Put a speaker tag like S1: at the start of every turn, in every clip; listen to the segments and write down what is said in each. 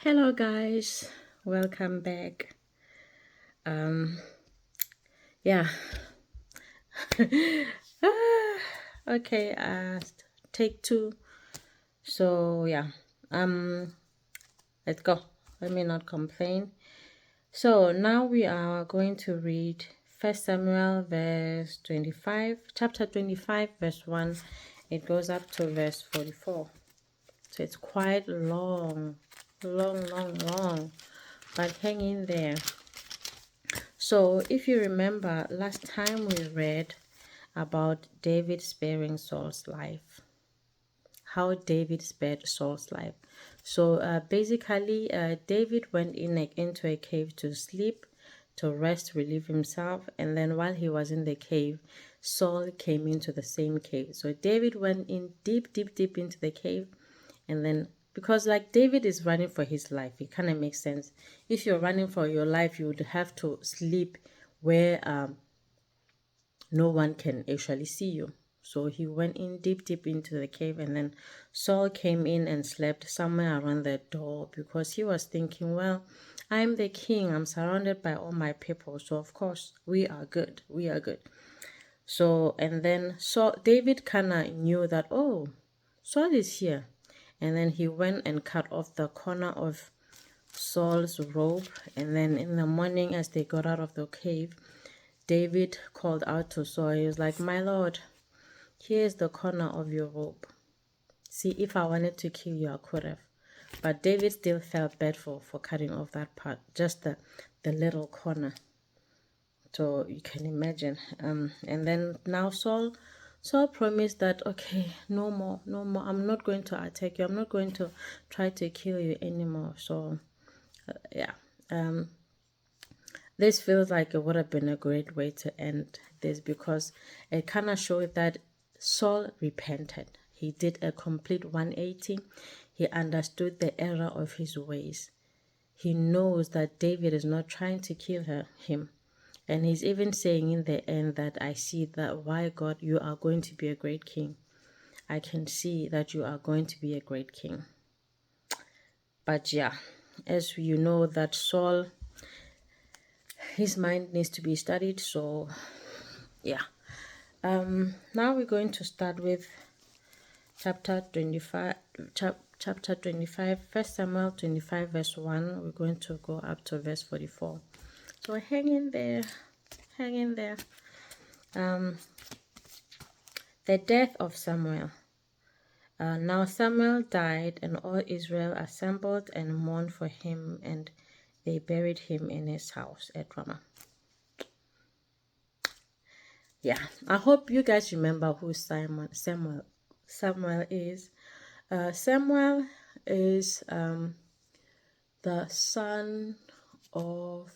S1: Hello guys, welcome back. Um yeah. Ah, okay, take two. So yeah. Um let's go. Let me not complain. So now we are going to read First Samuel verse 25, chapter 25 verse 1. It goes up to verse 44. So it's quite long, long. But hang in there. So, if you remember, last time we read about David sparing Saul's life, how David spared Saul's life. So, basically, David went into a cave to sleep, to rest, relieve himself, and then while he was in the cave, Saul came into the same cave. So, David went in deep into the cave, and then because like David is running for his life, it kind of makes sense. If you're running for your life, you would have to sleep where no one can actually see you. So he went in deep into the cave, and then Saul came in and slept somewhere around the door because he was thinking, well, I'm the king, I'm surrounded by all my people, so of course we are good. So and then David kind of knew that, oh, Saul is here. And then he went and cut off the corner of Saul's robe. And then in the morning, as they got out of the cave, David called out to Saul. He was like, my lord, here's the corner of your robe. See, if I wanted to kill you, I could have. But David still felt bad for cutting off that part, just the little corner. So you can imagine. And then now Saul promised that, okay, no more. I'm not going to attack you. I'm not going to try to kill you anymore. So, yeah. This feels like it would have been a great way to end this because it kind of showed that Saul repented. He did a complete 180. He understood the error of his ways. He knows that David is not trying to kill him. And he's even saying in the end that I see that, why God, you are going to be a great king. I can see that you are going to be a great king. But yeah, as you know that Saul, his mind needs to be studied. So yeah. Now we're going to start with chapter 25, chapter 25, 1 Samuel 25 verse 1. We're going to go up to verse 44. So hang in there. The death of Samuel. Now Samuel died, and all Israel assembled and mourned for him, and they buried him in his house at Ramah. Yeah, I hope you guys remember who Samuel is. Samuel is the son of,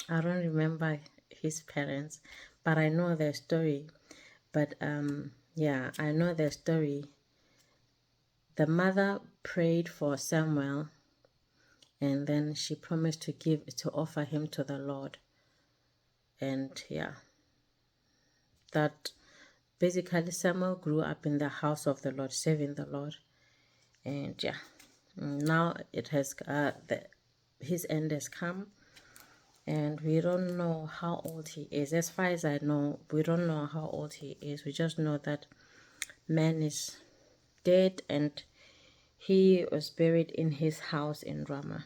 S1: I don't remember his parents, but I know their story. But yeah, I know their story. The mother prayed for Samuel, and then she promised to offer him to the Lord. And yeah, that basically Samuel grew up in the house of the Lord, serving the Lord. And yeah, now it has his end has come, and we don't know how old he is. As far as I know, we don't know how old he is. We just know that man is dead, and he was buried in his house in Ramah.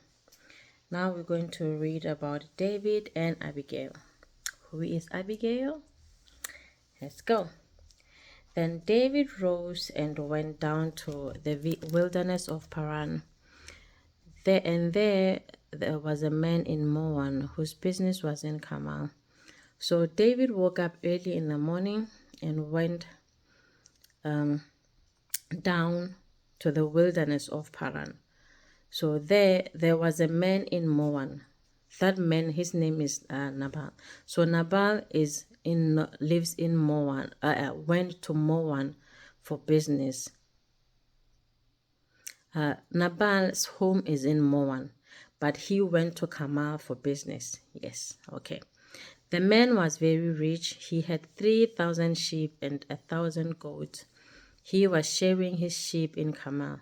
S1: Now we're going to read about David and Abigail. Who is Abigail? Let's go. Then David rose and went down to the wilderness of Paran. There was a man in Moab whose business was in Carmel. So David woke up early in the morning and went down to the wilderness of Paran. So there was a man in Moab. That man, his name is Nabal. So Nabal lives in Moab. Went to Moab for business. Nabal's home is in Moab, but he went to Carmel for business. Yes, okay. The man was very rich. He had 3,000 sheep and 1,000 goats. He was sharing his sheep in Carmel.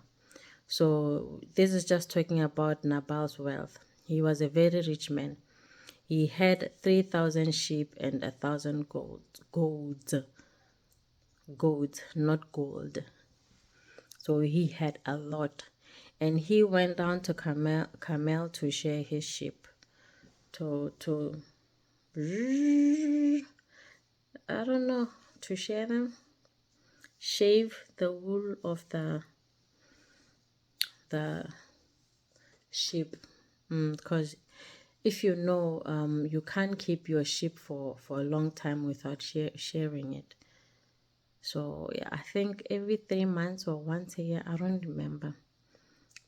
S1: So this is just talking about Nabal's wealth. He was a very rich man. He had 3,000 sheep and 1,000 goats, not gold. So he had a lot. And he went down to Carmel to share his sheep. To I don't know, to share them. Shave the wool of the sheep. Because if you know, you can't keep your sheep for a long time without sharing it. So yeah, I think every 3 months or once a year, I don't remember.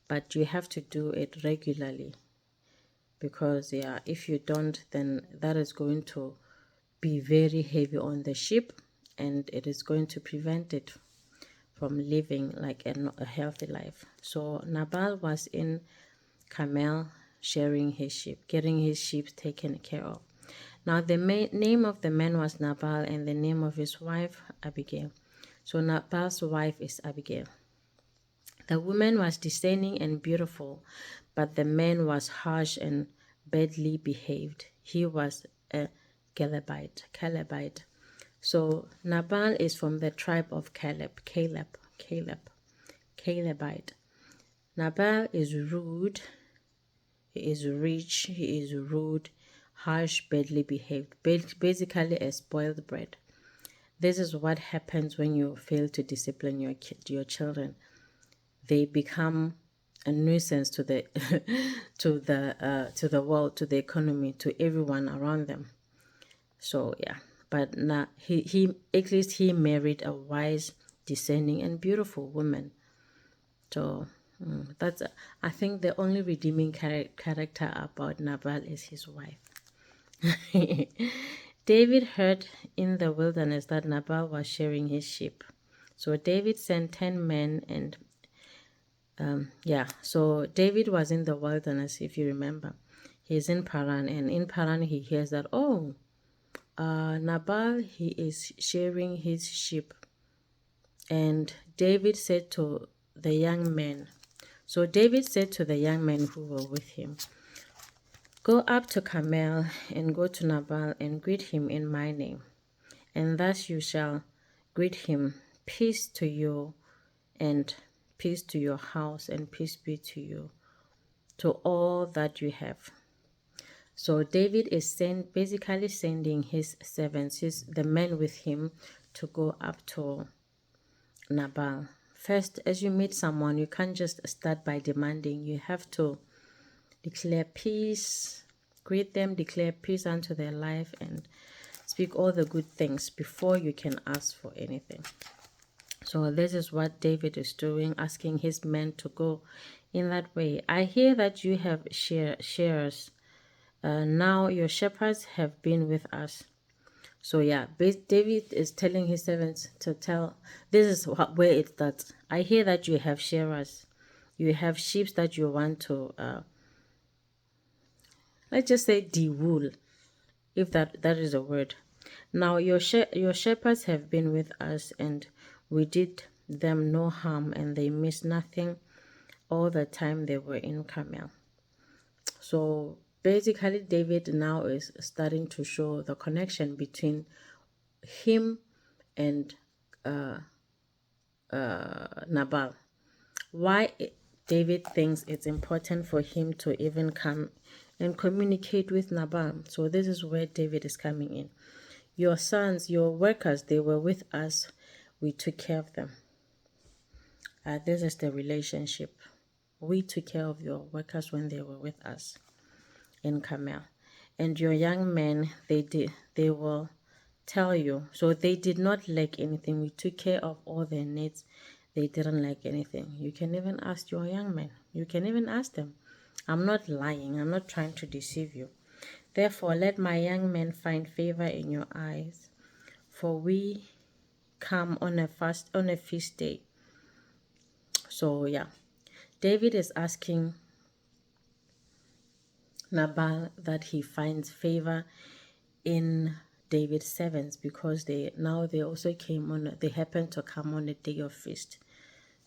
S1: But you have to do it regularly, because yeah, if you don't, then that is going to be very heavy on the sheep, and it is going to prevent it from living like a healthy life. So Nabal was in Carmel sharing his sheep, getting his sheep taken care of. Now the name of the man was Nabal, and the name of his wife Abigail. So Nabal's wife is Abigail. The woman was discerning and beautiful, but the man was harsh and badly behaved. He was a Calebite. So Nabal is from the tribe of Calebite. Nabal is rude, he is rich, he is rude, harsh, badly behaved, basically a spoiled brat. This is what happens when you fail to discipline your children. They become a nuisance to the to the world, to the economy, to everyone around them. So yeah, but now he at least he married a wise, discerning, and beautiful woman. So that's I think the only redeeming character about Nabal is his wife. David heard in the wilderness that Nabal was sharing his sheep. So David sent 10 men and so David was in the wilderness, if you remember. He's in Paran, and in Paran he hears that, oh, Nabal, he is sharing his sheep. And David said to the young men, so David said to the young men who were with him, go up to Carmel and go to Nabal and greet him in my name. And thus you shall greet him, peace to you, and peace to your house, and peace be to you, to all that you have. So David is basically sending his servants, the men with him, to go up to Nabal. First, as you meet someone, you can't just start by demanding. You have to declare peace, greet them, declare peace unto their life, and speak all the good things before you can ask for anything. So this is what David is doing, asking his men to go in that way. I hear that you have shares. Now your shepherds have been with us. So yeah, David is telling his servants to tell, this is where it starts. I hear that you have sharers. You have sheep that you want to, let's just say de-wool, if that is a word. Now your shepherds have been with us, and we did them no harm, and they missed nothing all the time they were in Carmel. So basically David now is starting to show the connection between him and Nabal. Why David thinks it's important for him to even come and communicate with Nabal. So this is where David is coming in. Your sons, your workers, they were with us. We took care of them. This is the relationship. We took care of your workers when they were with us in Carmel. And your young men, they will tell you. So they did not lack anything. We took care of all their needs. They didn't lack anything. You can even ask your young men. You can even ask them. I'm not lying. I'm not trying to deceive you. Therefore, let my young men find favor in your eyes, for we come on a feast day. So yeah, David is asking Nabal that he finds favor in David's servants, because they also they happened to come on a day of feast.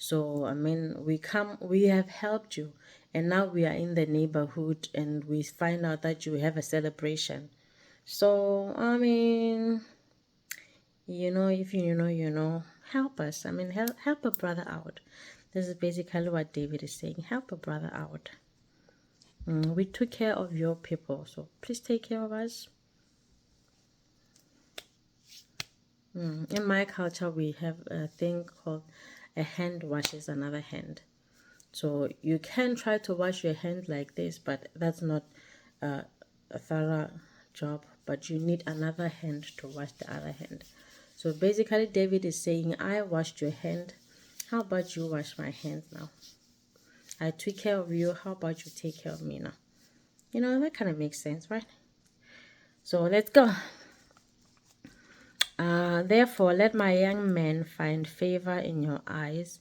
S1: So I mean, we have helped you, and now we are in the neighborhood and we find out that you have a celebration. So I mean, if help us. I mean, help a brother out. This is basically what David is saying. Help a brother out. We took care of your people, so please take care of us. In my culture, we have a thing called a hand washes another hand. So you can try to wash your hand like this, but that's not a thorough job. But you need another hand to wash the other hand. So basically, David is saying, I washed your hand. How about you wash my hand now? I took care of you. How about you take care of me now? That kind of makes sense, right? So let's go. Therefore, let my young men find favor in your eyes,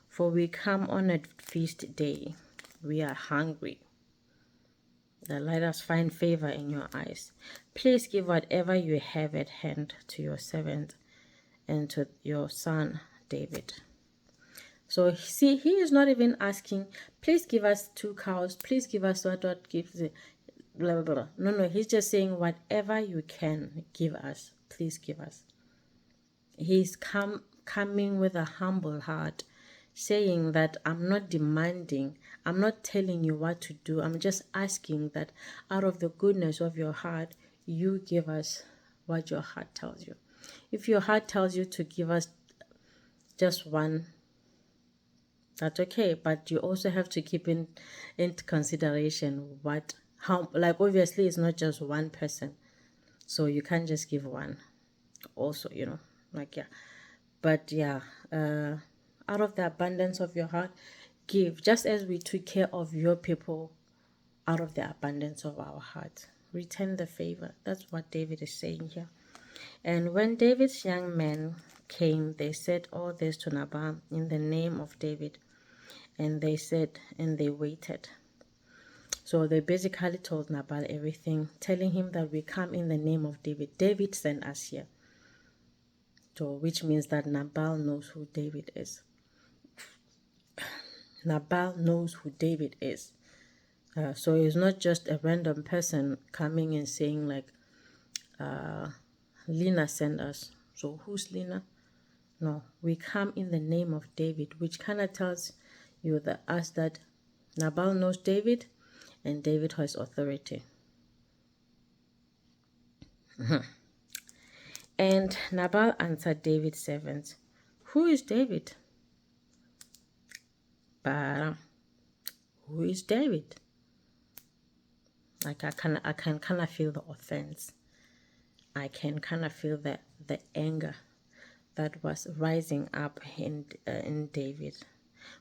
S1: for we come on a feast day. We are hungry. Let us find favor in your eyes. Please give whatever you have at hand to your servant and to your son David. So see, he is not even asking, please give us 2 cows, please give us what gives it, blah, blah, blah. No, he's just saying whatever you can give us, please give us. He's coming with a humble heart, saying that I'm not demanding, I'm not telling you what to do, I'm just asking that out of the goodness of your heart, you give us what your heart tells you. If your heart tells you to give us just one, that's okay, but you also have to keep into consideration how, like, obviously it's not just one person, so you can't just give one also, like, yeah. But yeah, out of the abundance of your heart, give, just as we took care of your people out of the abundance of our heart. Return the favor. That's what David is saying here. And when David's young men came, they said all this to Nabal in the name of David. And they said, and they waited. So they basically told Nabal everything, telling him that we come in the name of David. David sent us here. So, which means that Nabal knows who David is. Nabal knows who David is. So it's not just a random person coming and saying like, Lena sent us. So who's Lena? No, we come in the name of David, which kind of tells you that Nabal knows David and David has authority. And Nabal answered David's servants, who is David? But who is David? Like I can kind of feel the offense. I can kind of feel the anger that was rising up in David.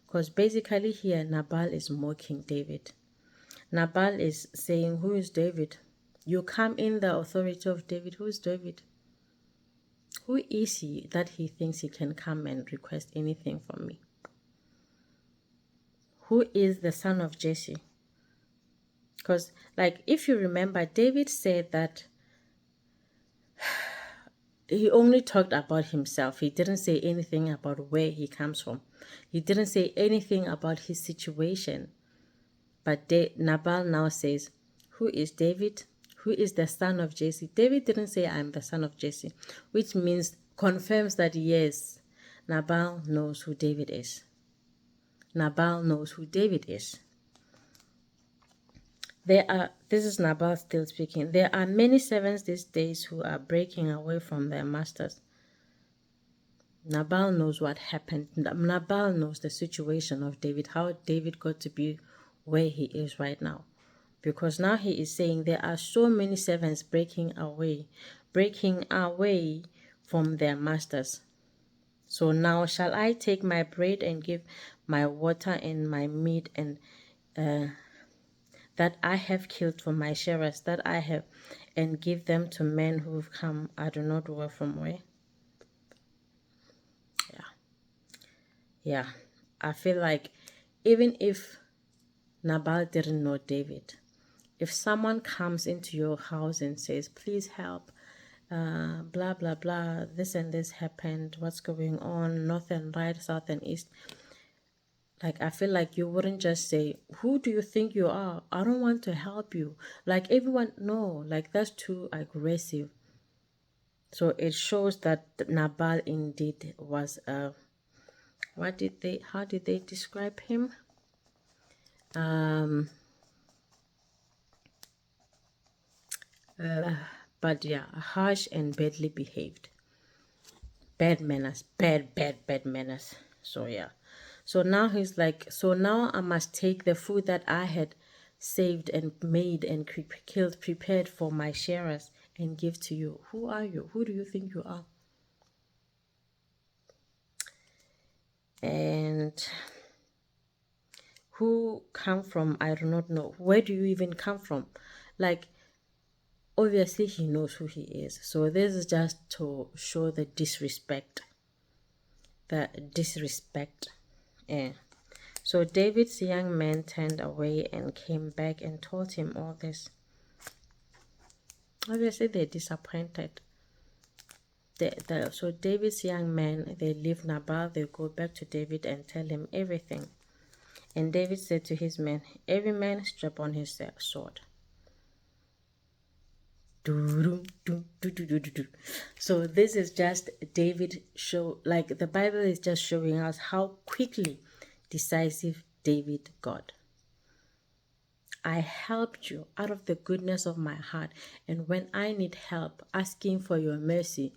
S1: Because basically here Nabal is mocking David. Nabal is saying, who is David? You come in the authority of David. Who is David? Who is he that he thinks he can come and request anything from me? Who is the son of Jesse? Because, like, if you remember, David said that he only talked about himself. He didn't say anything about where he comes from. He didn't say anything about his situation. But Nabal now says, who is David? Who is the son of Jesse? David didn't say, I'm the son of Jesse, which means, confirms that yes, Nabal knows who David is. Nabal knows who David is. This is Nabal still speaking. There are many servants these days who are breaking away from their masters. Nabal knows what happened. Nabal knows the situation of David, how David got to be where he is right now. Because now he is saying there are so many servants breaking away from their masters. So now shall I take my bread and give my water and my meat and that I have killed for my sharers, and give them to men who've come, I do not know from where. Yeah. I feel like even if Nabal didn't know David, if someone comes into your house and says, please help, blah, blah, blah, this and this happened, what's going on, north and right, south and east, Like, I feel like you wouldn't just say, "Who do you think you are? I don't want to help you." Like, everyone, no, like, that's too aggressive. So it shows that Nabal indeed was how did they describe him? Um, but yeah, harsh and badly behaved. Bad manners, bad manners. So yeah. So now he's like, so now I must take the food that I had saved and made and killed, prepared for my sharers and give to you. Who are you? Who do you think you are? And who come from? I do not know. Where do you even come from? Like, obviously he knows who he is. So this is just to show the disrespect. The disrespect. Yeah. So David's young men turned away and came back and told him all this. Obviously, they're disappointed. So David's young men, they leave Nabal, they go back to David and tell him everything. And David said to his men, "Every man strap on his sword." So this is just David show, like the Bible is just showing us how quickly decisive David got. I helped you out of the goodness of my heart, and when I need help, asking for your mercy,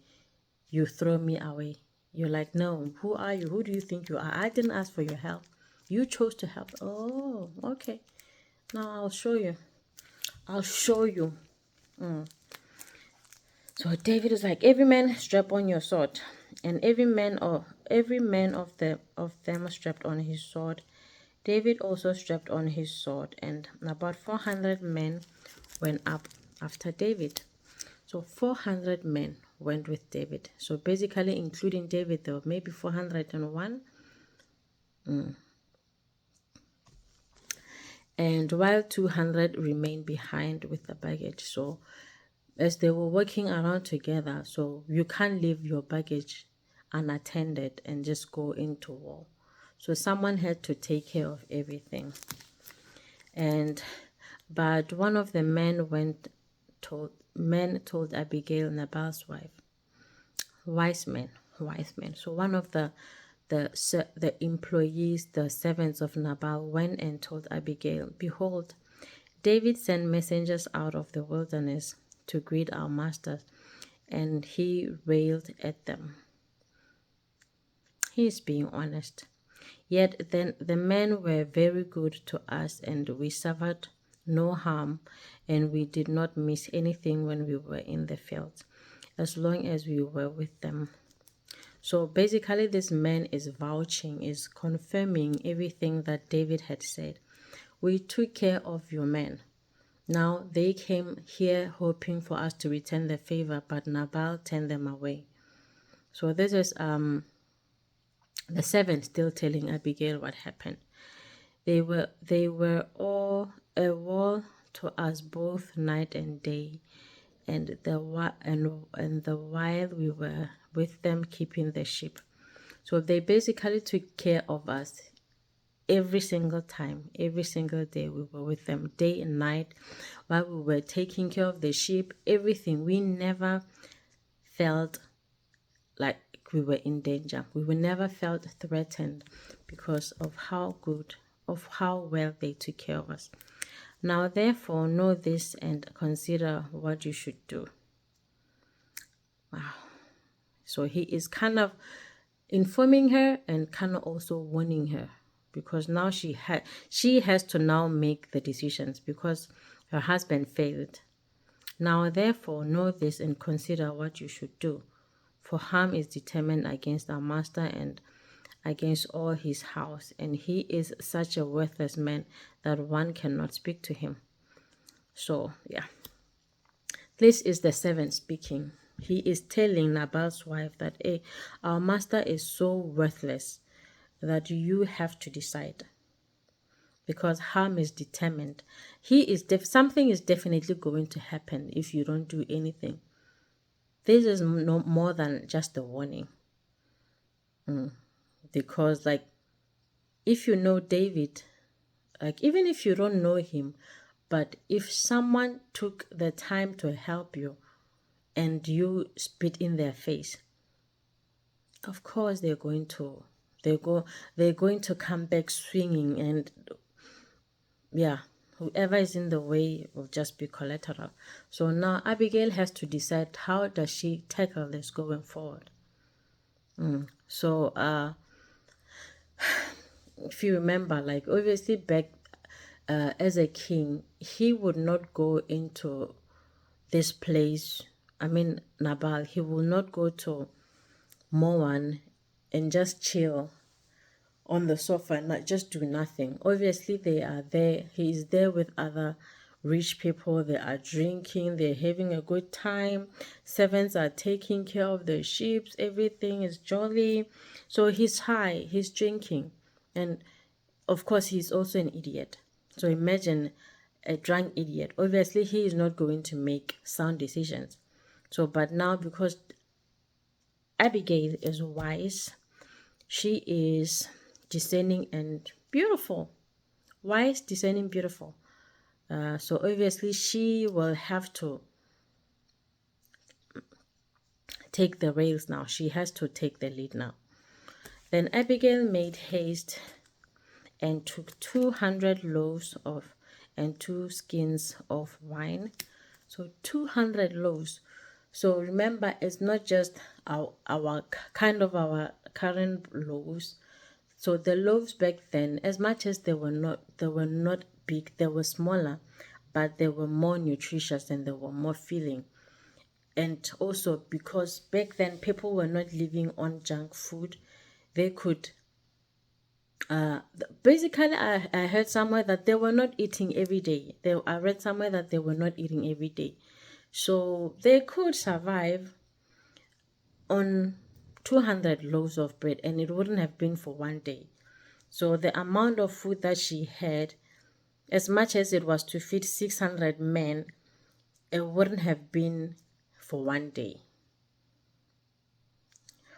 S1: you throw me away. You're like, "No, who are you? Who do you think you are? I didn't ask for your help. You chose to help." Oh, okay. Now I'll show you. I'll show you. So David is like, "Every man strap on your sword," and every man of them strapped on his sword. David also strapped on his sword, and about 400 men went up after David. So 400 men went with David. So basically, including David, there were maybe 401. And while 200 remained behind with the baggage. So as they were working around together, so you can't leave your baggage unattended and just go into war. So someone had to take care of everything. And but one of the men told Abigail, Nabal's wife, wise men. So one of the employees, the servants of Nabal, went and told Abigail, "Behold, David sent messengers out of the wilderness to greet our master, and he railed at them." He is being honest. "Yet then the men were very good to us, and we suffered no harm, and we did not miss anything when we were in the field, as long as we were with them." So basically, this man is vouching, is confirming everything that David had said. "We took care of your men. Now they came here hoping for us to return the favor, but Nabal turned them away." So this is the servant still telling Abigail what happened. They were all a wall to us both night and day, and the while we were with them keeping the sheep. So they basically took care of us every single time, every single day. We were with them day and night while we were taking care of the sheep, everything. We never felt like we were in danger. We were never felt threatened because of how well they took care of us. "Now therefore know this and consider what you should do." Wow. So he is kind of informing her and kind of also warning her, because now she has to now make the decisions because her husband failed. "Now therefore know this and consider what you should do, for harm is determined against our master and against all his house, and he is such a worthless man that one cannot speak to him." So yeah, this is the servant speaking. He is telling Nabal's wife that, "Hey, our master is so worthless that you have to decide, because harm is determined. Something is definitely going to happen if you don't do anything." This is no more than just a warning, because like if you know David, like even if you don't know him, but if someone took the time to help you and you spit in their face, of course they go they're going to come back swinging, and yeah, whoever is in the way will just be collateral. So now Abigail has to decide how does she tackle this going forward. So if you remember, like obviously back as a king, he would not go into this place. I mean, Nabal, he will not go to Moan and just chill on the sofa and not just do nothing. Obviously, they are there. He is there with other rich people. They are drinking. They're having a good time. Servants are taking care of the sheep. Everything is jolly. So he's high. He's drinking. And of course, he's also an idiot. So imagine a drunk idiot. Obviously, he is not going to make sound decisions. So, but now because Abigail is wise, she is discerning and beautiful. Wise, discerning, beautiful. So obviously she will have to take the rails now. She has to take the lead now. Then Abigail made haste and took 200 loaves of and 2 skins of wine. So 200 loaves. So remember, it's not just our kind of our current loaves. So the loaves back then, as much as they were not big, they were smaller, but they were more nutritious and they were more filling. And also because back then people were not living on junk food, they could basically I heard somewhere that they were not eating every day. I read somewhere that they were not eating every day. So they could survive on 200 loaves of bread, and it wouldn't have been for one day. So the amount of food that she had, as much as it was to feed 600 men, it wouldn't have been for one day.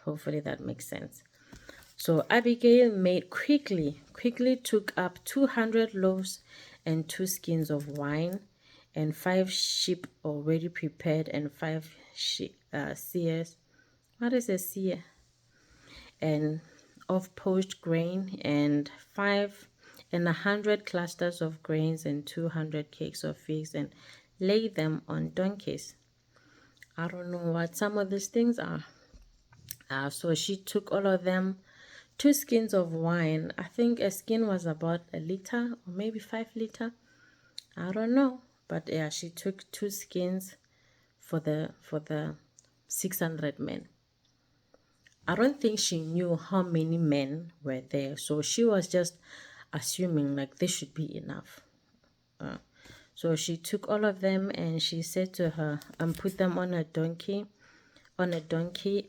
S1: Hopefully that makes sense. So Abigail made quickly took up 200 loaves and 2 skins of wine and 5 sheep already prepared and 5 seers. What is a seer? And of poached grain and 100 clusters of grains and 200 cakes of figs, and lay them on donkeys. I don't know what some of these things are. So she took all of them, 2 skins of wine. I think a skin was about a liter or maybe 5 liter. I don't know, but yeah, she took 2 skins for the 600 men. I don't think she knew how many men were there, so she was just assuming like this should be enough. So she took all of them and she said to her, and put them on a donkey,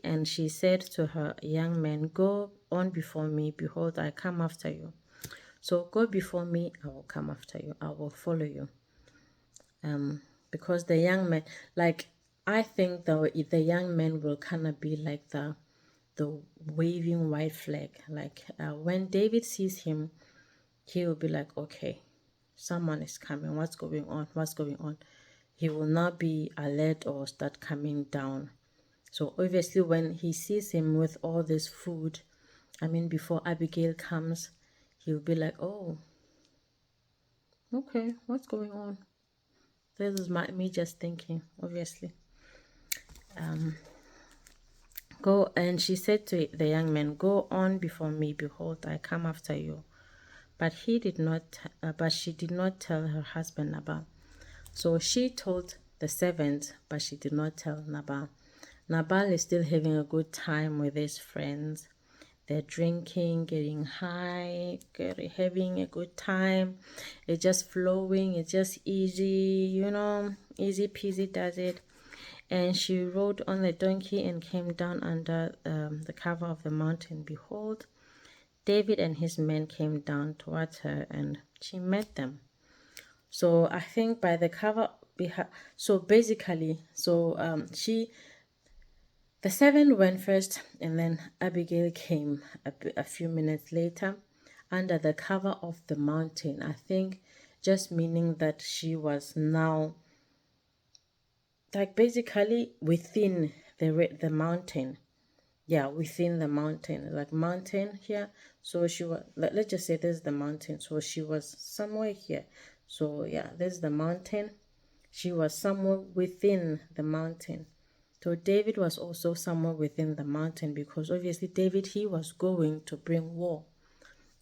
S1: and she said to her young men, go on before me, behold, I come after you. So go before me, I will come after you, I will follow you. Because the young men, like, I think the young men will kind of be like the waving white flag. Like when David sees him, he will be like, okay, someone is coming. What's going on? What's going on? He will not be alert or start coming down. So obviously when he sees him with all this food, I mean, before Abigail comes, he'll be like, oh, okay, what's going on? This is me just thinking, obviously. Go, and she said to the young man, go on before me, behold, I come after you. But she did not tell her husband Nabal. So she told the servant, but she did not tell Nabal. Nabal is still having a good time with his friends. They're drinking, getting high, having a good time. It's just flowing. It's just easy, easy peasy does it. And she rode on the donkey and came down under the cover of the mountain. Behold, David and his men came down towards her, and she met them. So I think by the cover, so basically, the seven went first, and then Abigail came a few minutes later. under the cover of the mountain. I think just meaning that she was now like basically within the mountain. Yeah, within the mountain, like mountain here. So she was, let's just say there's the mountain, so she was somewhere here. So yeah, there's the mountain. She was somewhere within the mountain. So David was also somewhere within the mountain, because obviously David, he was going to bring war.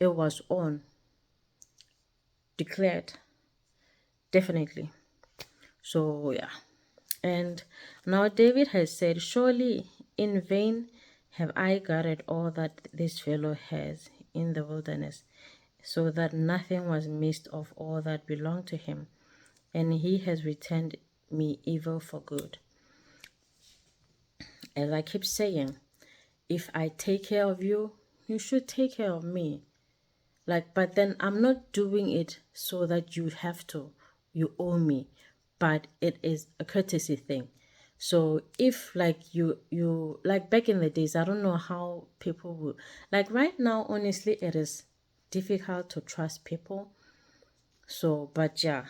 S1: It was on, declared, definitely. So yeah. And now David has said, surely in vain have I gathered all that this fellow has in the wilderness, so that nothing was missed of all that belonged to him, and he has returned me evil for good. As I keep saying, if I take care of you, you should take care of me. Like, but then I'm not doing it so that you have to, you owe me, but it is a courtesy thing. So if like you like back in the days, I don't know how people would, like right now, honestly, it is difficult to trust people. So, but yeah,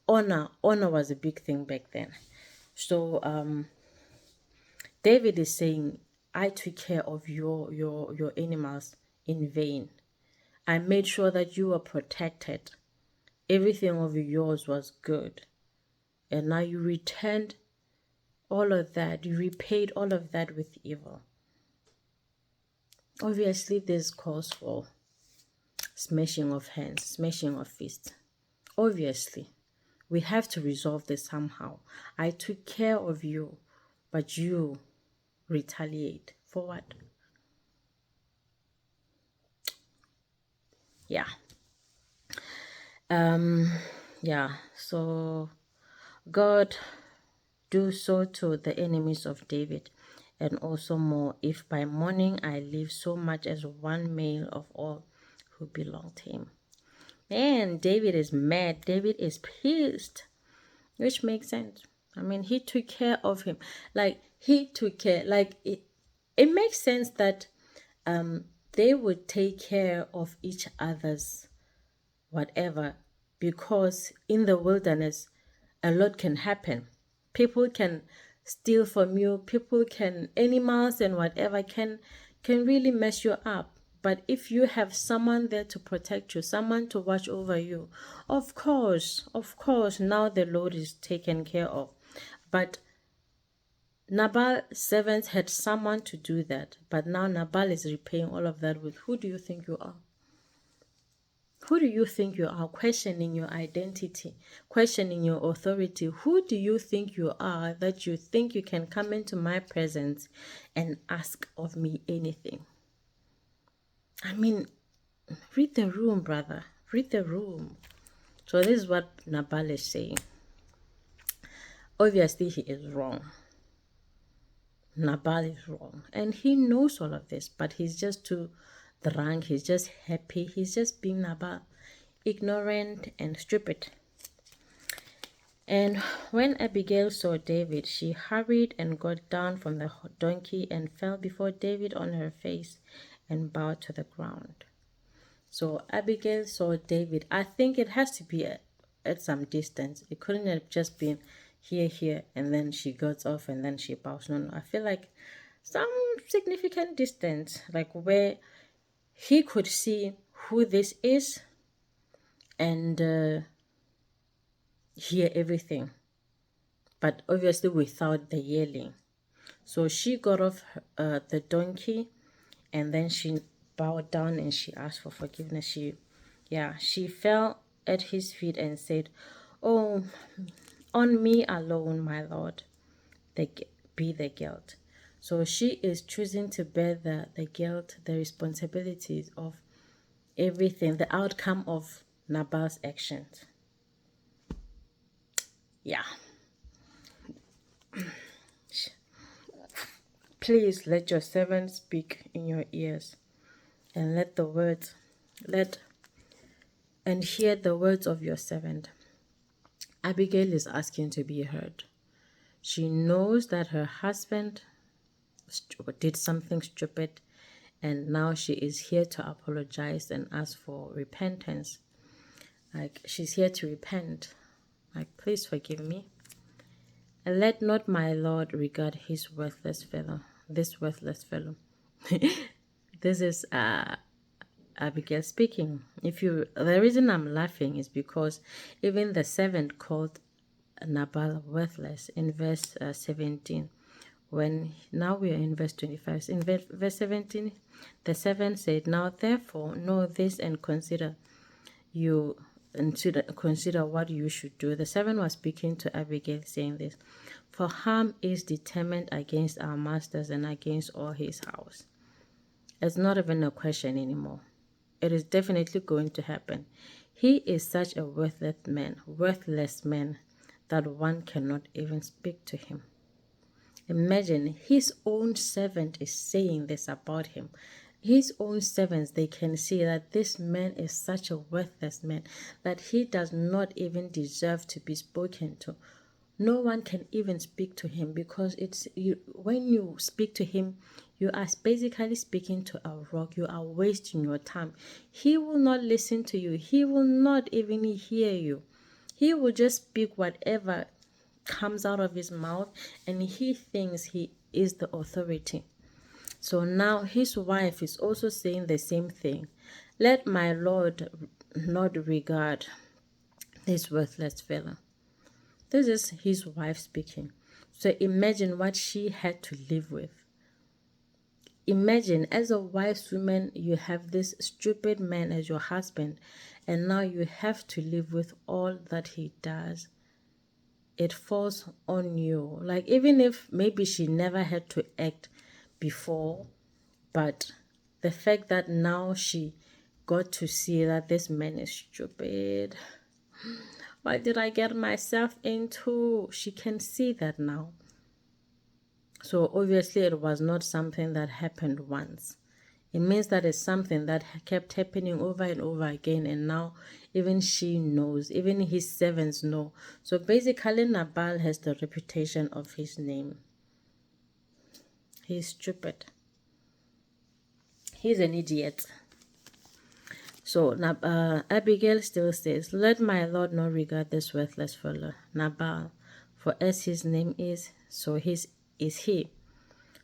S1: honor was a big thing back then. So David is saying, I took care of your animals in vain. I made sure that you were protected. Everything of yours was good. And now you returned all of that. You repaid all of that with evil. Obviously, this calls for smashing of hands, smashing of fists. Obviously, we have to resolve this somehow. I took care of you, but you retaliate. For what? Yeah. Yeah. So God, do so to the enemies of David, and also more, if by morning I leave so much as one male of all who belong to him. Man, David is mad. David is pissed, which makes sense. I mean, he took care of him. Like, he took care. Like, it makes sense that they would take care of each other's whatever, because in the wilderness a lot can happen. People can steal from you, people can, animals and whatever can really mess you up. But if you have someone there to protect you, someone to watch over you, of course now the load is taken care of. But Nabal's servants had someone to do that, but now Nabal is repaying all of that with, who do you think you are? Who do you think you are? Questioning your identity, questioning your authority. Who do you think you are that you think you can come into my presence and ask of me anything? I mean, read the room, brother. Read the room. So this is what Nabal is saying. Obviously, he is wrong. Nabal is wrong. And he knows all of this, but he's just too drunk. He's just happy. He's just being Nabal, ignorant and stupid. And when Abigail saw David, she hurried and got down from the donkey and fell before David on her face and bowed to the ground. So Abigail saw David. I think it has to be at some distance. It couldn't have just been here, and then she goes off and then she bows. No. I feel like some significant distance, like where he could see who this is and hear everything, but obviously without the yelling. So she got off the donkey, and then she bowed down and she asked for forgiveness. She fell at his feet and said, "Oh, on me alone, my Lord, be the guilt." So she is choosing to bear the guilt, the responsibilities of everything, the outcome of Nabal's actions. Yeah. Please let your servant speak in your ears, and and hear the words of your servant. Abigail is asking to be heard. She knows that her husband did something stupid, and now she is here to apologize and ask for repentance. Like, she's here to repent. Like, please forgive me. And let not my Lord regard his worthless fellow. This worthless fellow. This is Abigail speaking. The reason I'm laughing is because even the servant called Nabal worthless in verse 17. Now we are in verse 25. In verse 17, the servant said, "Now therefore know this and consider what you should do." The servant was speaking to Abigail, saying this: "For harm is determined against our masters and against all his house." It's not even a question anymore. It is definitely going to happen. He is such a worthless man that one cannot even speak to him. Imagine, his own servant is saying this about him. His own servants, they can see that this man is such a worthless man that he does not even deserve to be spoken to. No one can even speak to him, because when you speak to him, you are basically speaking to a rock. You are wasting your time. He will not listen to you. He will not even hear you. He will just speak whatever comes out of his mouth, and he thinks he is the authority. So now his wife is also saying the same thing. Let my Lord not regard this worthless fellow. This is his wife speaking. So imagine what she had to live with. Imagine, as a wise woman, you have this stupid man as your husband, and now you have to live with all that he does. It falls on you. Like, even if maybe she never had to act before, but the fact that now she got to see that this man is stupid. What did I get myself into? She can see that now. So obviously it was not something that happened once. It means that it's something that kept happening over and over again, and now even she knows, even his servants know. So basically Nabal has the reputation of his name. He's stupid. He's an idiot. So Abigail still says, "Let my Lord not regard this worthless fellow, Nabal, for as his name is, so is he."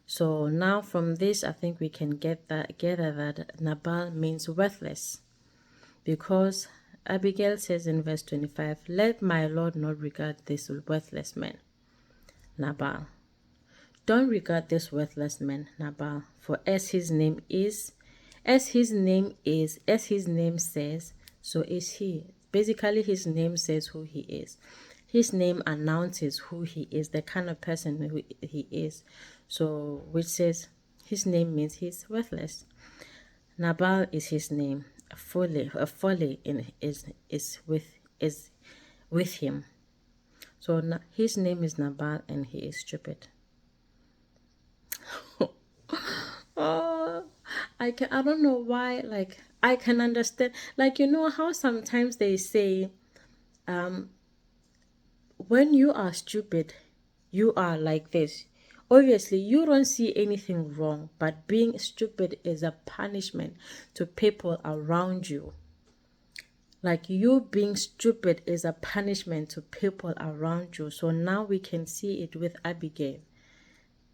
S1: So now from this, I think we can gather that Nabal means worthless, because Abigail says in verse 25, "Let my Lord not regard this worthless man, Nabal." Don't regard this worthless man, Nabal, for as his name says, so is he. Basically, his name says who he is. His name announces who he is, the kind of person who he is. So, which says his name means he's worthless. Nabal is his name. A folly is with him. So his name is Nabal, and he is stupid. Oh, I don't know why. Like, I can understand. Like, you know how sometimes they say, when you are stupid, you are like this. Obviously, you don't see anything wrong, but being stupid is a punishment to people around you. Like, you being stupid is a punishment to people around you. So now we can see it with Abigail.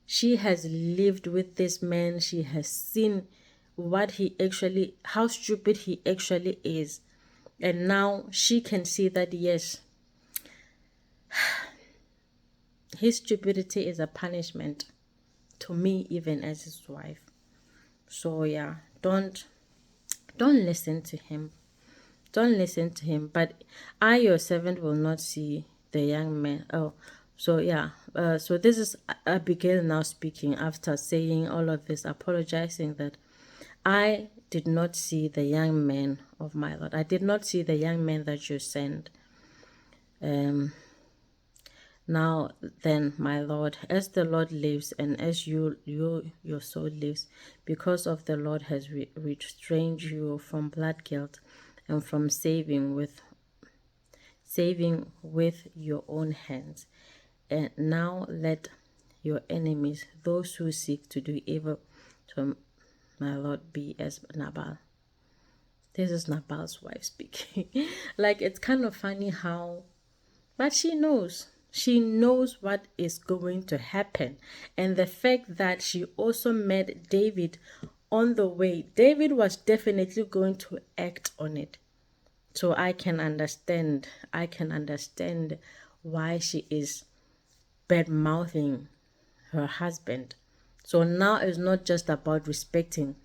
S1: She has lived with this man. She has seen how stupid he actually is. And now she can see that, yes, his stupidity is a punishment to me, even as his wife. So yeah, don't listen to him. Don't listen to him. But I, your servant, will not see the young man. Oh, so yeah. So this is Abigail now speaking after saying all of this, apologizing that I did not see the young man of my Lord. I did not see the young man that you sent. Now then, my Lord, as the Lord lives, and as your soul lives, because of the Lord has restrained you from blood guilt and from saving with your own hands. And now let your enemies, those who seek to do evil to my Lord be as Nabal. This is Nabal's wife speaking. Like, it's kind of funny how, but she knows. She knows what is going to happen. And the fact that she also met David on the way, David was definitely going to act on it. So I can understand why she is bad mouthing her husband. So now it's not just about respecting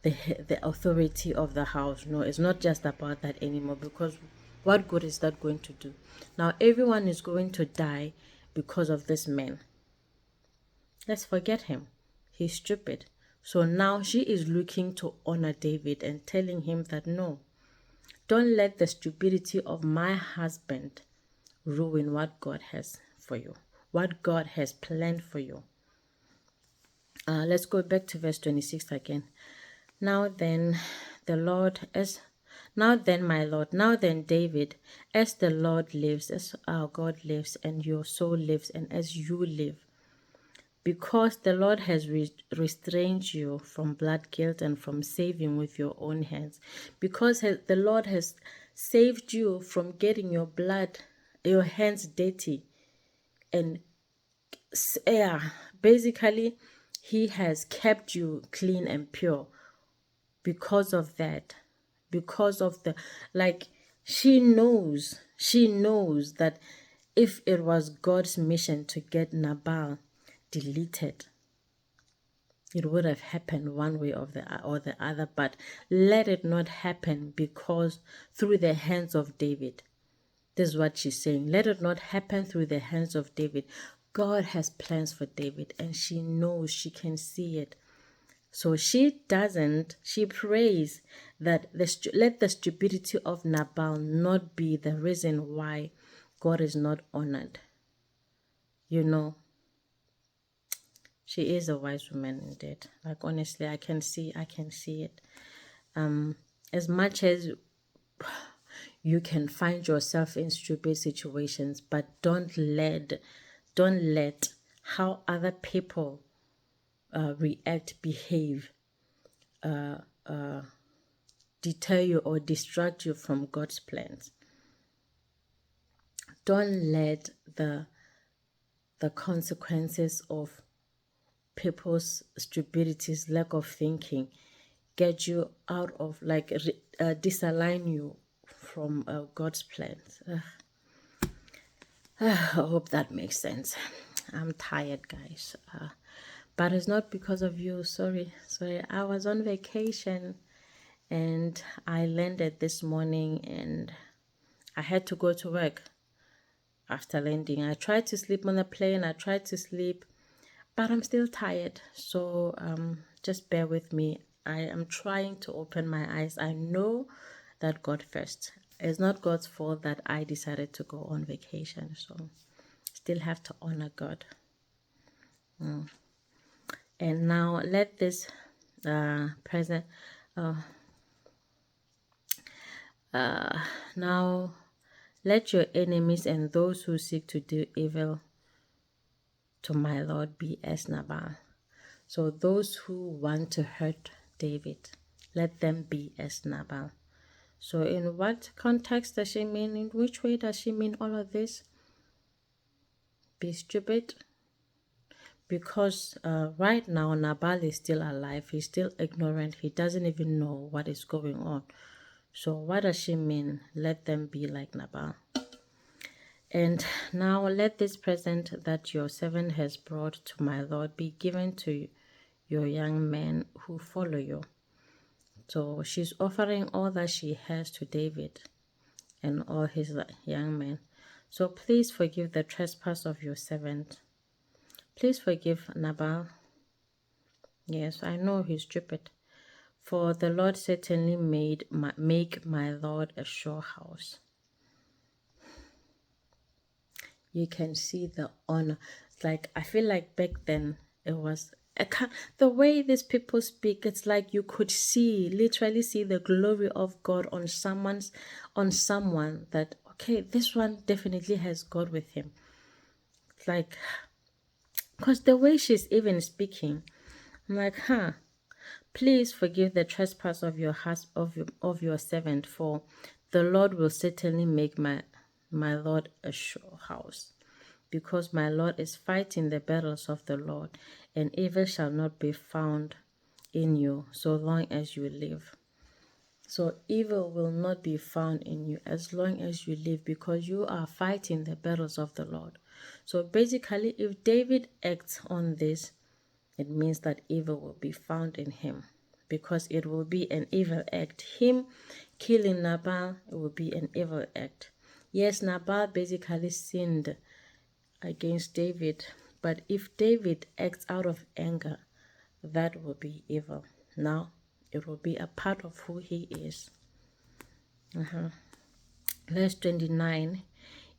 S1: the authority of the house. No, it's not just about that anymore, because what good is that going to do? Now everyone is going to die because of this man. Let's forget him. He's stupid. So now she is looking to honor David and telling him that no, don't let the stupidity of my husband ruin what God has for you, what God has planned for you. Let's go back to verse 26 again. Now then, my Lord, now then, David, as the Lord lives, as our God lives, and your soul lives, and as you live, because the Lord has restrained you from blood guilt and from saving with your own hands, because the Lord has saved you from getting your hands dirty, and basically he has kept you clean and pure. Because of that, because of the, like, she knows that if it was God's mission to get Nabal deleted, it would have happened one way or the other. But let it not happen, because through the hands of David. This is what she's saying. Let it not happen through the hands of David. God has plans for David, and she knows, she can see it. So she prays that let the stupidity of Nabal not be the reason why God is not honored. You know, she is a wise woman indeed. Like, honestly, I can see it. As much as you can find yourself in stupid situations, but don't let how other people react, behave, deter you or distract you from God's plans. Don't let the consequences of people's stupidities, lack of thinking, get you out of, like, disalign you from God's plans. I hope that makes sense. I'm tired, guys. But it's not because of you. Sorry. I was on vacation and I landed this morning and I had to go to work after landing. I tried to sleep on the plane. But I'm still tired. So just bear with me. I am trying to open my eyes. I know that God first. It's not God's fault that I decided to go on vacation. So still have to honor God. And now let this present now let your enemies and those who seek to do evil to my Lord be as Nabal. So those who want to hurt David, let them be as Nabal. So in what context does she mean? In which way does she mean all of this? Be stupid? Because right now Nabal is still alive. He's still ignorant. He doesn't even know what is going on. So what does she mean? Let them be like Nabal. And now let this present that your servant has brought to my Lord be given to your young men who follow you. So she's offering all that she has to David and all his young men. So please forgive the trespass of your servant. Please forgive Nabal. Yes, I know he's stupid. For the Lord certainly make my Lord a sure house. You can see the honor. Like, I feel like back then it was the way these people speak. It's like you could literally see the glory of God on someone that, okay, this one definitely has God with him. It's like, because the way she's even speaking, I'm like, Please forgive the trespass of your of your servant, for the Lord will certainly make my Lord a sure house, because my Lord is fighting the battles of the Lord, and evil shall not be found in you so long as you live. So evil will not be found in you as long as you live, because you are fighting the battles of the Lord. So basically, if David acts on this, it means that evil will be found in him, because it will be an evil act. Him killing Nabal, it will be an evil act. Yes, Nabal basically sinned against David, but if David acts out of anger, that will be evil. Now, it will be a part of who he is. Verse 29,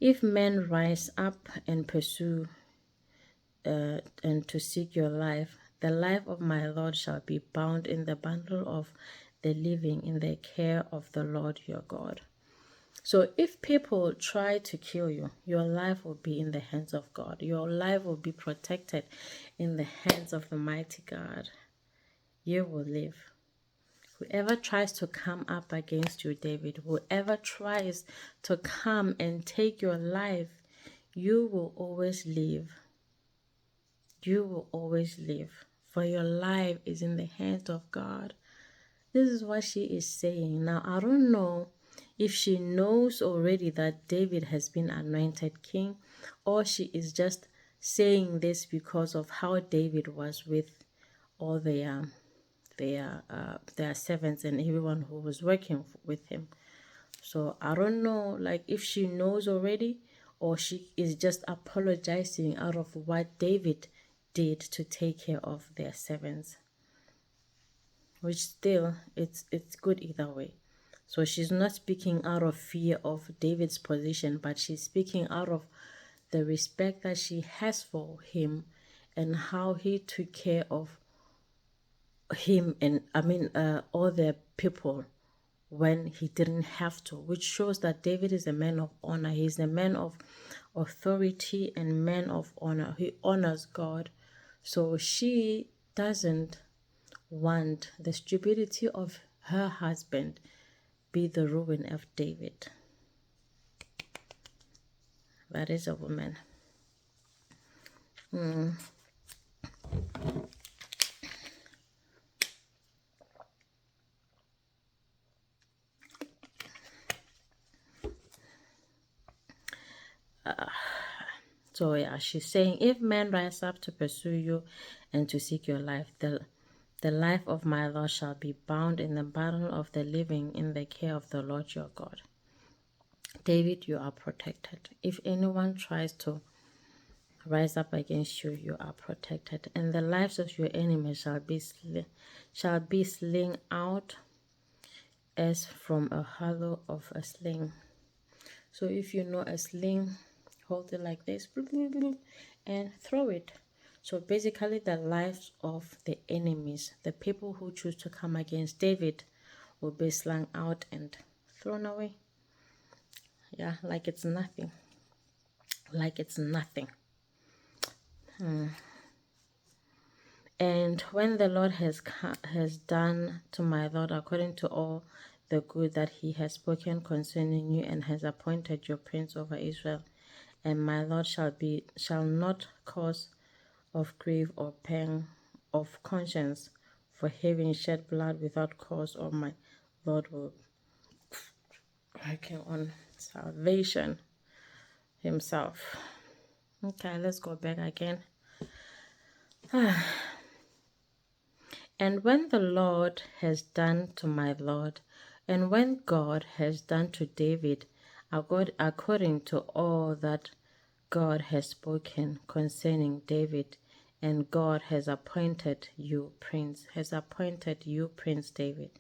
S1: if men rise up and pursue and to seek your life, the life of my Lord shall be bound in the bundle of the living in the care of the Lord your God. So if people try to kill you, your life will be in the hands of God. Your life will be protected in the hands of the mighty God. You will live. Whoever tries to come up against you, David, whoever tries to come and take your life, you will always live. You will always live, for your life is in the hands of God. This is what she is saying. Now, I don't know if she knows already that David has been anointed king, or she is just saying this because of how David was with all their servants and everyone who was working with him. So I don't know, like, if she knows already, or she is just apologizing out of what David did to take care of their servants, which still it's good either way. So she's not speaking out of fear of David's position, but she's speaking out of the respect that she has for him and how he took care of him and all the people when he didn't have to, which shows that David is a man of honor. He's a man of authority and man of honor. He honors God. So she doesn't want the stupidity of her husband be the ruin of David. That is a woman. So yeah, she's saying, if men rise up to pursue you and to seek your life, the life of my Lord shall be bound in the bundle of the living in the care of the Lord your God. David, you are protected. If anyone tries to rise up against you, you are protected. And the lives of your enemies shall be sling out as from a hollow of a sling. So if you know a sling, hold it like this, bloop, bloop, bloop, and throw it. So basically the lives of the enemies, the people who choose to come against David, will be slung out and thrown away. Yeah, like it's nothing. Like it's nothing. And when the Lord has done to my Lord according to all the good that he has spoken concerning you, and has appointed your prince over Israel, and my Lord shall not cause of grief or pang of conscience for having shed blood without cause, or my Lord will reckon on salvation himself. Okay, let's go back again. And when the Lord has done to my Lord, and when God has done to David, according to all that God has spoken concerning David, and God has appointed you Prince David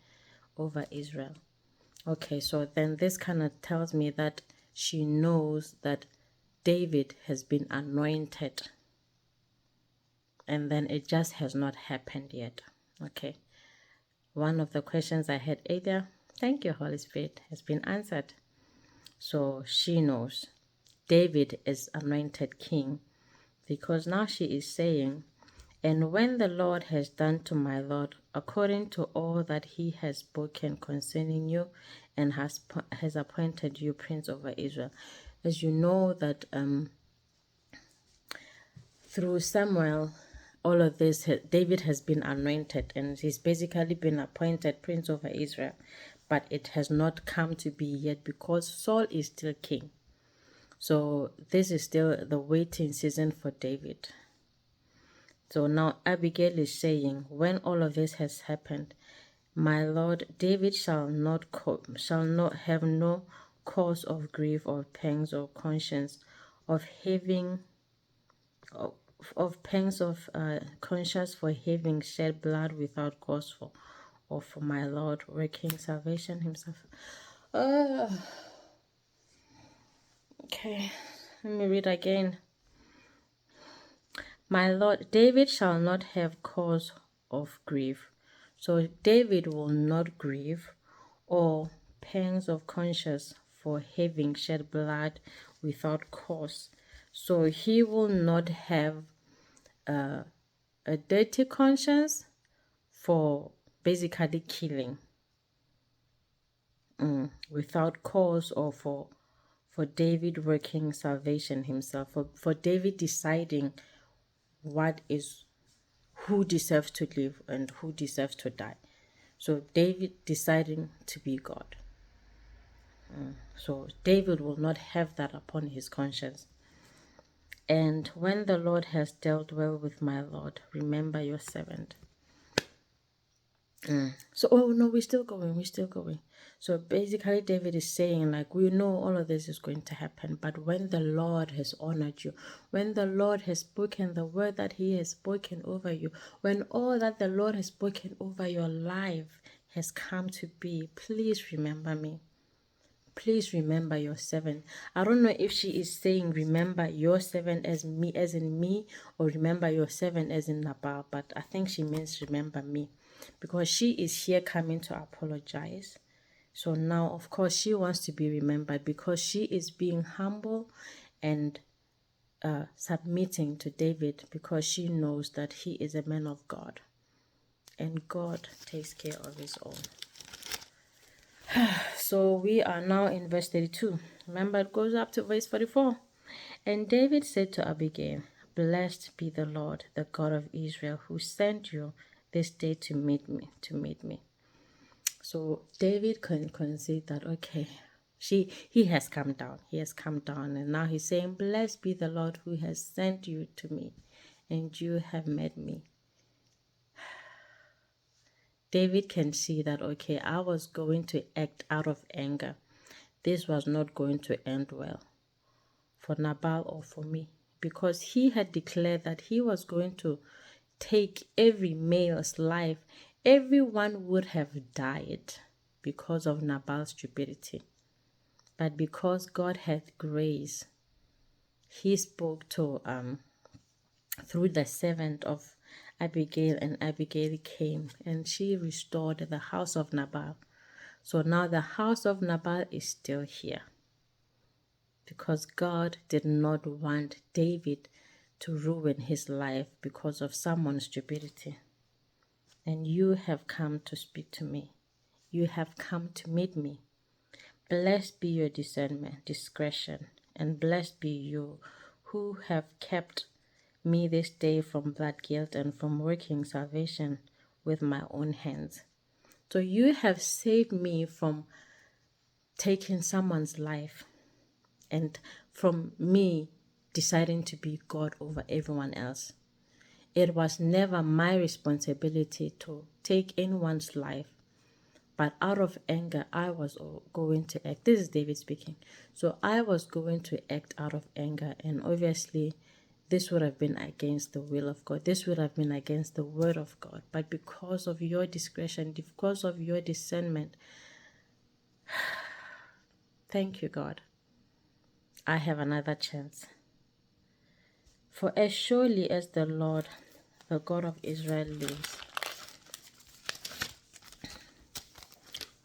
S1: over Israel. Okay, so then this kind of tells me that she knows that David has been anointed, and then it just has not happened yet. Okay, one of the questions I had earlier, thank you Holy Spirit, has been answered. So she knows David is anointed king, because now she is saying, And when the Lord has done to my Lord according to all that he has spoken concerning you, and has appointed you prince over Israel. As you know that through Samuel, all of this, David has been anointed and he's basically been appointed prince over Israel, but it has not come to be yet because Saul is still king. So this is still the waiting season for David. So now Abigail is saying, when all of this has happened, my Lord David shall not have no cause of grief or pangs of conscience, of having of pangs of conscience for having shed blood without cause for, or for my Lord working salvation himself. Okay, let me read again. My Lord David shall not have cause of grief. So David will not grieve or pangs of conscience for having shed blood without cause. So he will not have a dirty conscience for basically killing without cause, or for David working salvation himself, for David deciding what is who deserves to live and who deserves to die. So David deciding to be God. So David will not have that upon his conscience. And when the Lord has dealt well with my Lord, remember your servant. So, oh no, we're still going. So basically David is saying, like, we know all of this is going to happen, but when the Lord has honored you, when the Lord has spoken the word that he has spoken over you, when all that the Lord has spoken over your life has come to be, please remember me. Please remember your servant. I don't know if she is saying remember your servant as me, as in me, or remember your servant as in Nabal, but I think she means remember me, because she is here coming to apologize. So now, of course, she wants to be remembered because she is being humble and submitting to David, because she knows that he is a man of God and God takes care of his own. So we are now in verse 32. Remember, it goes up to verse 44. And David said to Abigail, blessed be the Lord, the God of Israel, who sent you this day to meet me. So David can concede that, okay, he has come down. He has come down. And now he's saying, blessed be the Lord who has sent you to me, and you have met me. David can see that, okay, I was going to act out of anger. This was not going to end well for Nabal or for me, because he had declared that he was going to take every male's life. Everyone would have died because of Nabal's stupidity. But because God had grace, he spoke to through the servant of Abigail, and Abigail came and she restored the house of Nabal. So now the house of Nabal is still here, because God did not want David to ruin his life because of someone's stupidity. And you have come to speak to me. You have come to meet me. Blessed be your discernment, discretion, and blessed be you who have kept me this day from blood guilt and from working salvation with my own hands. So you have saved me from taking someone's life and from me deciding to be God over everyone else. It was never my responsibility to take anyone's life, but out of anger, I was going to act. This is David speaking. So I was going to act out of anger, and obviously this would have been against the will of God. This would have been against the word of God. But because of your discretion, because of your discernment, thank you, God, I have another chance. For as surely as the Lord, the God of Israel lives,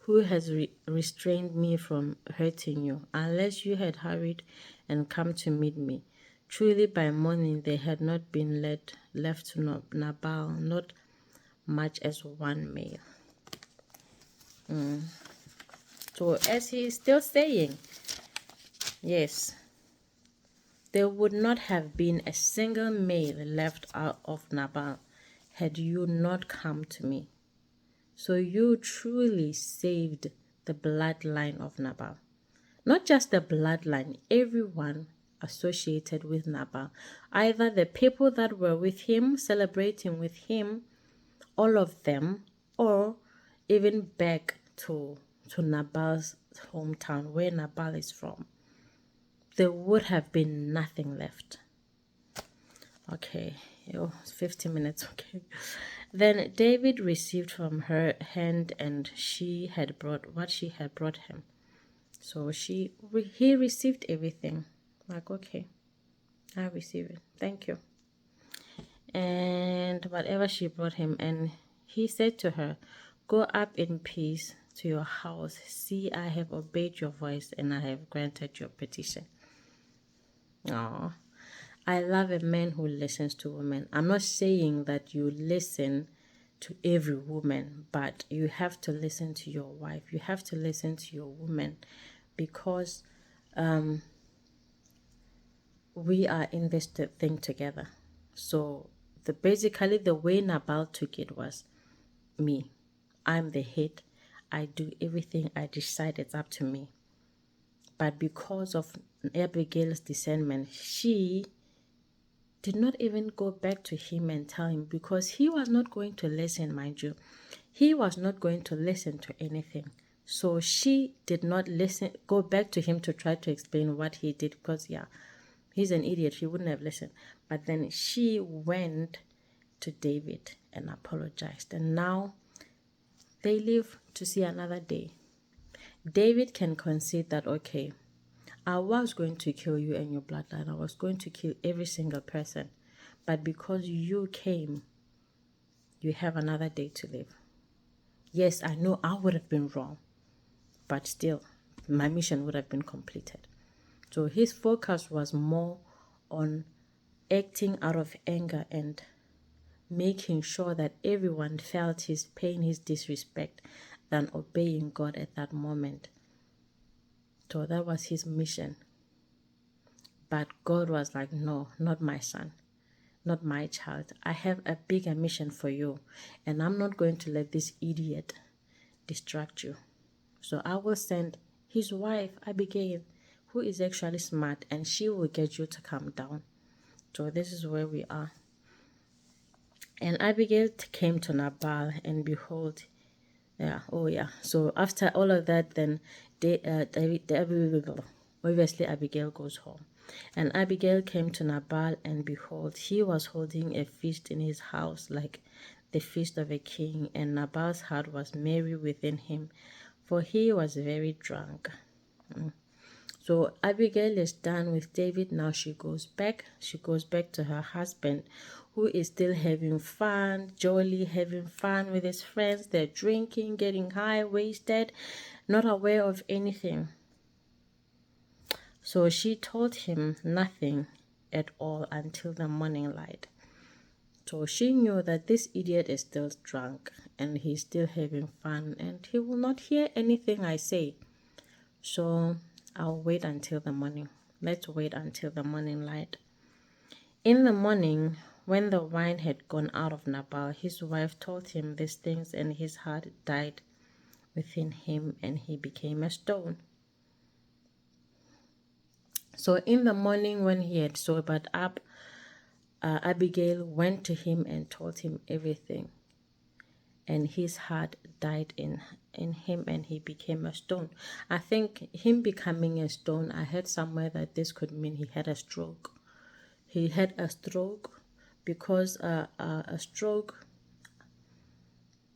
S1: who has restrained me from hurting you, unless you had hurried and come to meet me, Truly by morning they had not been left to Nabal, not much as one male. So as he is still saying, yes, there would not have been a single male left out of Nabal had you not come to me. So you truly saved the bloodline of Nabal. Not just the bloodline, everyone associated with Nabal. Either the people that were with him, celebrating with him, all of them, or even back to Nabal's hometown, where Nabal is from. There would have been nothing left. Okay, it's 50 minutes, okay. Then David received from her hand, and she had brought what she had brought him. So he received everything. Like, okay, I receive it. Thank you. And whatever she brought him, and he said to her, go up in peace to your house. See, I have obeyed your voice, and I have granted your petition. Oh, I love a man who listens to women. I'm not saying that you listen to every woman, but you have to listen to your wife. You have to listen to your woman, because we are in this thing together. So basically the way Nabal took it was, me, I'm the head, I do everything, I decide, it's up to me. But because of Abigail's discernment, she did not even go back to him and tell him, because he was not going to listen, mind you. He was not going to listen to anything. So she did not go back to him to try to explain what he did, because he's an idiot, he wouldn't have listened. But then she went to David and apologized, and now they live to see another day. David can concede that, okay, I was going to kill you and your bloodline. I was going to kill every single person. But because you came, you have another day to live. Yes, I know I would have been wrong, but still, my mission would have been completed. So his focus was more on acting out of anger and making sure that everyone felt his pain, his disrespect, than obeying God at that moment. So that was his mission. But God was like, no, not my son, not my child. I have a bigger mission for you, and I'm not going to let this idiot distract you. So I will send his wife, Abigail, who is actually smart, and she will get you to calm down. So this is where we are. And Abigail came to Nabal, and behold, so after all of that, then obviously Abigail goes home. And Abigail came to Nabal, and behold, he was holding a feast in his house, like the feast of a king. And Nabal's heart was merry within him, for he was very drunk. So Abigail is done with David. Now she goes back. She goes back to her husband, who is still having fun, jolly, having fun with his friends. They're drinking, getting high, wasted, not aware of anything. So she told him nothing at all until the morning light. So she knew that this idiot is still drunk and he's still having fun, and he will not hear anything I say. So I'll wait until the morning. Let's wait until the morning light. In the morning, when the wine had gone out of Nabal, his wife told him these things, and his heart died within him, and he became a stone. So in the morning, when he had sobered up, Abigail went to him and told him everything, and his heart died in him, and he became a stone. I think him becoming a stone, I heard somewhere that this could mean he had a stroke. He had a stroke because a stroke,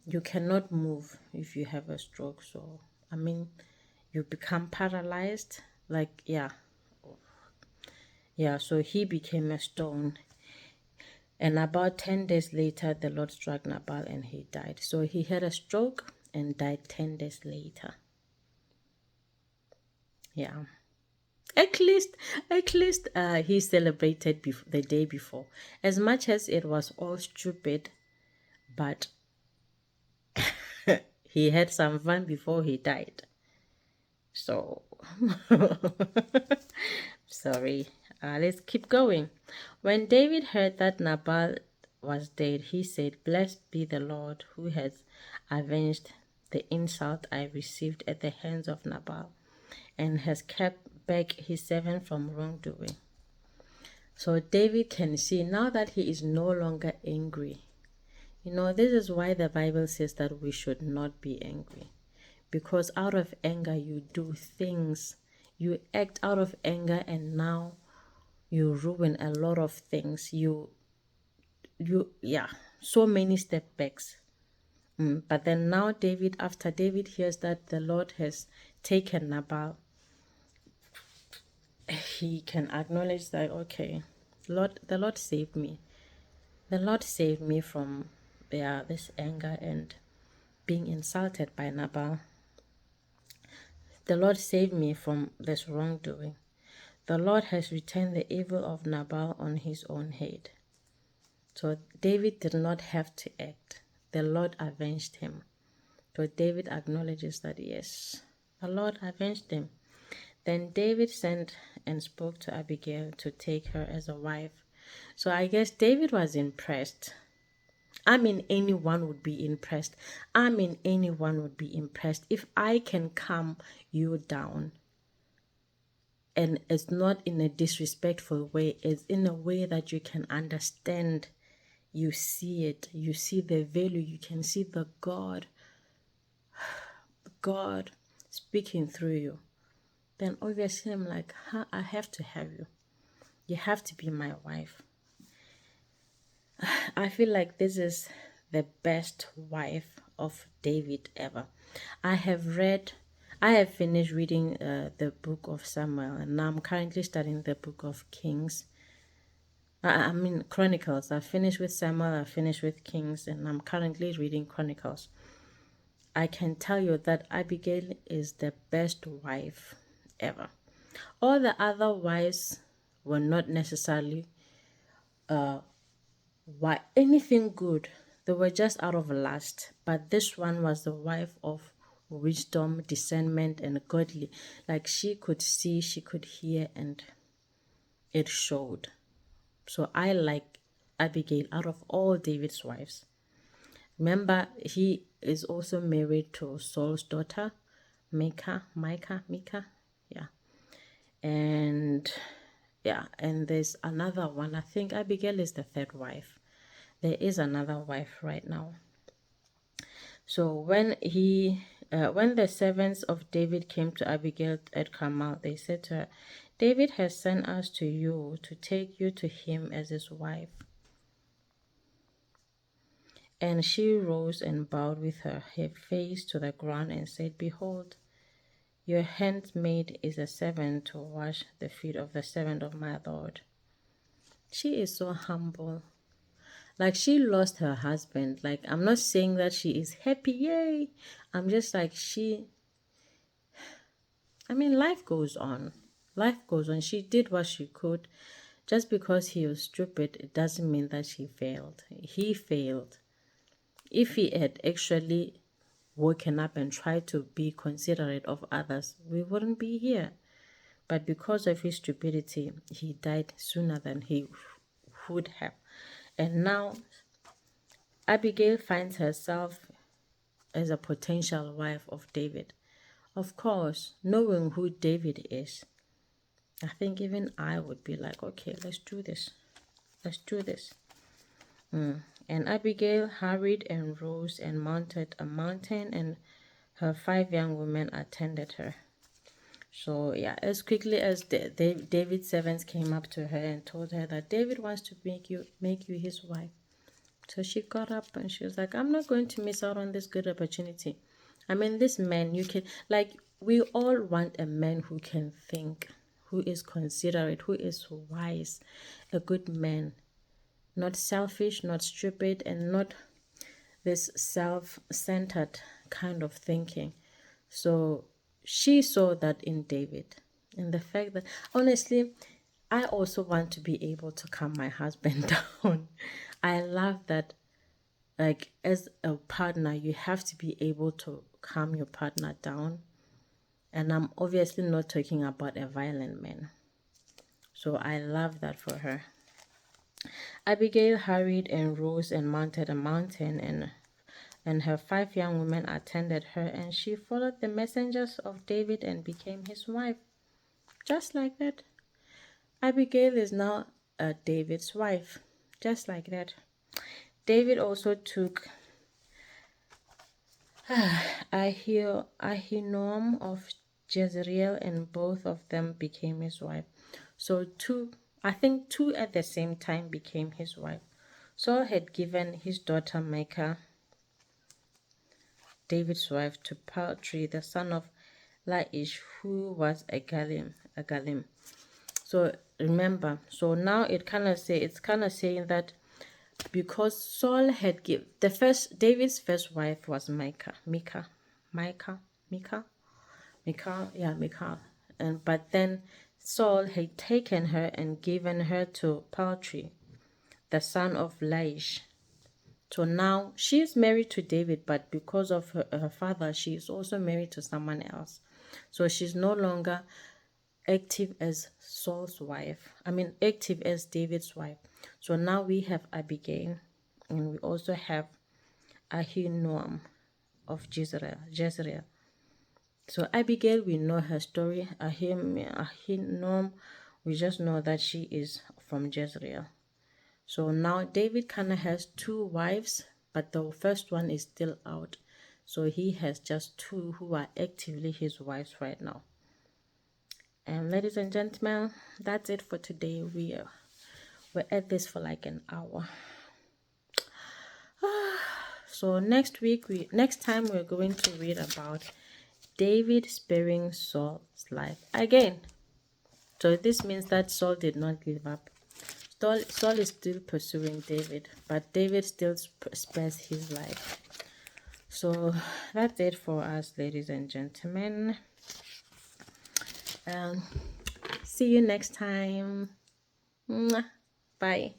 S1: you cannot move if you have a stroke. So I mean, you become paralyzed, like so he became a stone. And about 10 days later, the Lord struck Nabal and he died. So he had a stroke and died 10 days later. Yeah. At least he celebrated the day before. As much as it was all stupid, but he had some fun before he died. So, sorry. Let's keep going. When David heard that Nabal was dead, he said, "Blessed be the Lord who has avenged the insult I received at the hands of Nabal and has kept back his servant from wrongdoing." So David can see now that he is no longer angry. This is why the Bible says that we should not be angry. Because out of anger, you do things. You act out of anger, and now you ruin a lot of things. Yeah, so many step backs. But then now after David hears that the Lord has taken Nabal, he can acknowledge that, okay, the Lord saved me. The Lord saved me from this anger and being insulted by Nabal. The Lord saved me from this wrongdoing. The Lord has returned the evil of Nabal on his own head. So David did not have to act. The Lord avenged him. So David acknowledges that, yes, the Lord avenged him. Then David sent and spoke to Abigail to take her as a wife. So I guess David was impressed. Anyone would be impressed. Anyone would be impressed if I can calm you down. And it's not in a disrespectful way. It's in a way that you can understand. You see it. You see the value. You can see the God speaking through you. Then obviously I'm like, I have to have you. You have to be my wife. I feel like this is the best wife of David ever. I have finished reading the book of Samuel, and now I'm currently studying the book of Kings. Chronicles. I finished with Samuel, I finished with Kings, and I'm currently reading Chronicles. I can tell you that Abigail is the best wife ever. All the other wives were not necessarily anything good. They were just out of lust. But this one was the wife of wisdom, discernment, and godly. Like, she could see, she could hear, and it showed. So I like Abigail out of all David's wives. Remember, he is also married to Saul's daughter, Micah. Yeah. And there's another one. I think Abigail is the third wife. There is another wife right now. So when the servants of David came to Abigail at Carmel, they said to her, "David has sent us to you to take you to him as his wife." And she rose and bowed with her face to the ground and said, "Behold, your handmaid is a servant to wash the feet of the servant of my Lord." She is so humble. Like, she lost her husband. Like, I'm not saying that she is happy, yay. I'm just like, life goes on. Life goes on. She did what she could. Just because he was stupid, it doesn't mean that she failed. He failed. If he had actually woken up and tried to be considerate of others, we wouldn't be here. But because of his stupidity, he died sooner than he would have. And now Abigail finds herself as a potential wife of David. Of course, knowing who David is, I think even I would be like, okay, let's do this. Let's do this. And Abigail hurried and rose and mounted a mountain, and her 5 young women attended her. So yeah, as quickly as David's servants came up to her and told her that David wants to make you his wife. So she got up and she was like, "I'm not going to miss out on this good opportunity." This man, we all want a man who can think, who is considerate, who is wise, a good man, not selfish, not stupid, and not this self-centered kind of thinking. So she saw that in David. And the fact that, honestly, I also want to be able to calm my husband down. I love that, like, as a partner, you have to be able to calm your partner down. And I'm obviously not talking about a violent man. So I love that for her. Abigail hurried and rose and mounted a mountain, and her 5 young women attended her, and she followed the messengers of David and became his wife. Just like that. Abigail is now David's wife. Just like that. David also took Ahinoam of Jezreel, and both of them became his wife. So I think two at the same time became his wife. Saul had given his daughter Michal, David's wife, to Paltry, the son of Laish, who was a Galim. So remember, so now it's kind of saying that because Saul had given David's first wife was Michal, and but then Saul had taken her and given her to Paltry, the son of Laish. So now she is married to David, but because of her father, she is also married to someone else. So she's no longer active as Saul's wife. Active as David's wife. So now we have Abigail, and we also have Ahinoam of Jezreel. So Abigail, we know her story. Ahinoam, we just know that she is from Jezreel. So now David kind of has two wives, but the first one is still out. So he has just two who are actively his wives right now. And ladies and gentlemen, that's it for today. We're at this for like an hour. So next time we're going to read about David sparing Saul's life again. So this means that Saul did not give up. Saul is still pursuing David, but David still spares his life. So that's it for us, ladies and gentlemen. See you next time. Bye.